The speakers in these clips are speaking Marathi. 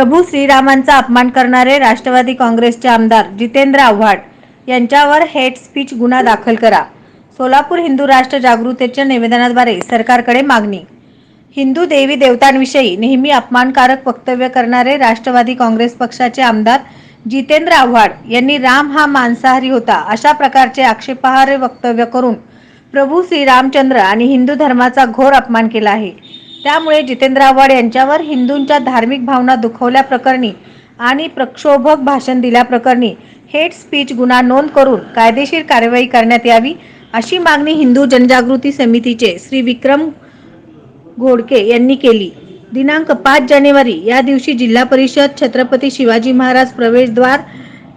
प्रभू श्रीरामांचा अपमान करणारे राष्ट्रवादी काँग्रेसचे आमदार जितेंद्र आव्हाड यांच्यावर हेट स्पीच गुन्हा दाखल करा. सोलापूर हिंदू राष्ट्र जागृतीच्या निवेदनाद्वारे सरकारकडे मागणी. हिंदू देवी देवतांविषयी नेहमी अपमानकारक वक्तव्य करणारे राष्ट्रवादी काँग्रेस पक्षाचे आमदार जितेंद्र आव्हाड यांनी राम हा मांसाहारी होता अशा प्रकारचे आक्षेपार्ह वक्तव्य करून प्रभू श्रीरामचंद्र आणि हिंदू धर्माचा घोर अपमान केला आहे. त्यामुळे जितेंद्र आव्हाड यांच्यावर हिंदूंच्या धार्मिक भावना दुखावल्याप्रकरणी आणि प्रक्षोभक भाषण दिल्याप्रकरणी हेट स्पीच गुन्हा नोंद करून कायदेशीर कारवाई करण्यात यावी अशी मागणी हिंदू जनजागृती समितीचे श्री विक्रम घोडके यांनी केली. दिनांक 5 जानेवारी या दिवशी जिल्हा परिषद छत्रपती शिवाजी महाराज प्रवेशद्वार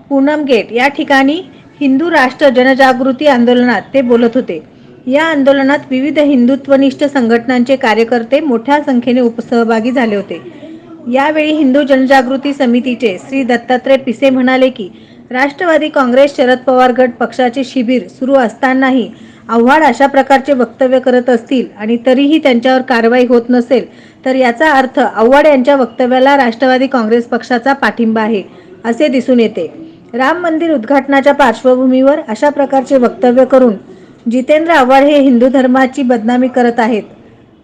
पूनम गेट या ठिकाणी हिंदू राष्ट्र जनजागृती आंदोलनात ते बोलत होते. या आंदोलनात विविध हिंदुत्वनिष्ठ संघटनांचे कार्यकर्ते मोठ्या संख्येने सहभागी झाले होते. यावेळी हिंदू जनजागृती समितीचे श्री दत्तात्रय पिसे म्हणाले की राष्ट्रवादी काँग्रेस शरद पवार गट पक्षाचे शिबिर सुरू असतानाही आव्हाड अशा प्रकारचे वक्तव्य करत असतील आणि तरीही त्यांच्यावर कारवाई होत नसेल तर याचा अर्थ आव्हाड यांच्या वक्तव्याला राष्ट्रवादी काँग्रेस पक्षाचा पाठिंबा आहे असे दिसून येते. राम मंदिर उद्घाटनाच्या पार्श्वभूमीवर अशा प्रकारचे वक्तव्य करून जितेंद्र आव्हाड हे हिंदू धर्माची बदनामी करत आहेत.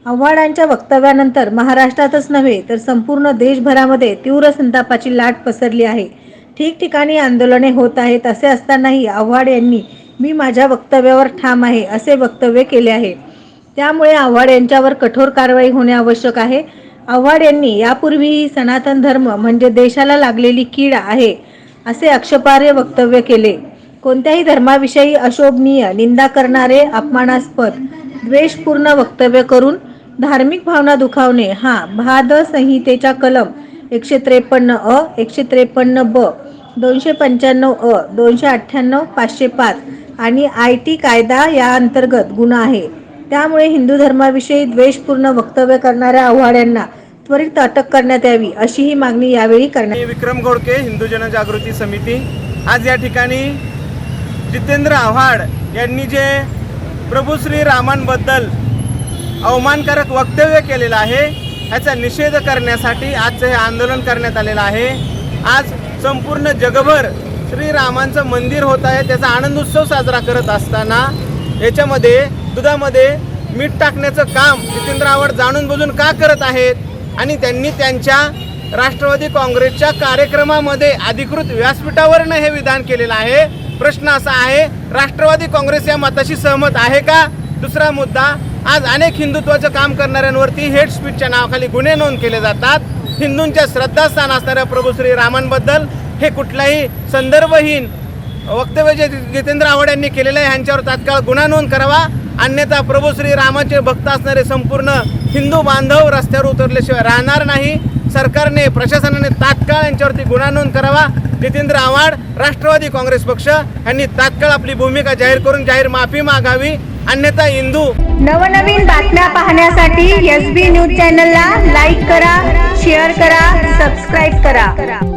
आव्हाडांच्या वक्तव्यानंतर महाराष्ट्रातच नव्हे तर संपूर्ण देशभरामध्ये तीव्र संतापाची लाट पसरली आहे. ठिकठिकाणी आंदोलने होत आहेत. असे असतानाही आव्हाड यांनी मी माझ्या वक्तव्यावर ठाम आहे असे वक्तव्य केले आहे. त्यामुळे आव्हाड यांच्यावर कठोर कारवाई होणे आवश्यक आहे. आव्हाड यांनी यापूर्वीही सनातन धर्म म्हणजे देशाला लागलेली कीड आहे असे आक्षेपार्ह वक्तव्य केले. कोणत्याही धर्माविषयी अशोभनीय निंदा करणारे, अपमानास्पद, द्वेषपूर्ण वक्तव्य करून धार्मिक भावना दुखावणे हा भाद संहितेच्या कलम 153 अ, 153 ब, 295 अ, 298, 505 आणि IT कायदा या अंतर्गत गुन्हा आहे. त्यामुळे हिंदू धर्माविषयी द्वेषपूर्ण वक्तव्य करणाऱ्या आव्हाड यांना त्वरित अटक करण्यात यावी अशी ही मागणी यावेळी करण्यात. विक्रम घोडके, हिंदू जनजागृती समिती. आज या ठिकाणी जितेंद्र आव्हाड यांनी जे प्रभू श्रीरामांबद्दल अवमानकारक वक्तव्य केलेलं आहे याचा निषेध करण्यासाठी आजचं हे आंदोलन करण्यात आलेलं आहे. आज संपूर्ण जगभर श्रीरामांचं मंदिर होत आहे, त्याचा आनंद उत्सव साजरा करत असताना याच्यामध्ये दुधामध्ये मीठ टाकण्याचं काम जितेंद्र आव्हाड जाणून बुजून का करत आहेत आणि त्यांनी त्यांच्या राष्ट्रवादी काँग्रेसच्या कार्यक्रमामध्ये अधिकृत व्यासपीठावरनं हे विधान केलेलं आहे. प्रश्न असा आहे, राष्ट्रवादी काँग्रेस या मताशी सहमत आहे का? दुसरा मुद्दा, आज अनेक हिंदुत्वाचं काम करणाऱ्यांवरती हेट स्पीचच्या नावाखाली गुन्हे नोंद केले जातात. हिंदूंच्या श्रद्धास्थान असणाऱ्या प्रभू श्रीरामांबद्दल हे कुठलाही संदर्भहीन वक्तव्य जे जितेंद्र आव्हाड यांनी केलेलं आहे ह्यांच्यावर तात्काळ गुन्हा नोंद करावा. अन्यथा प्रभू श्रीरामाचे भक्त असणारे संपूर्ण हिंदू बांधव रस्त्यावर उतरल्याशिवाय राहणार नाही. सरकारने, प्रशासनाने तात्काळ यांच्यावरती गुन्हा नोंद करावा. जितेंद्र आव्हाड, राष्ट्रवादी काँग्रेस पक्ष यांनी तात्काळ आपली भूमिका जाहीर करून जाहीर माफी मागावी. अन्यथा हिंदू नवनवीन बातम्या पाहण्यासाठी SB न्यूज चॅनलला लाईक करा, शेअर करा, सबस्क्राईब करा.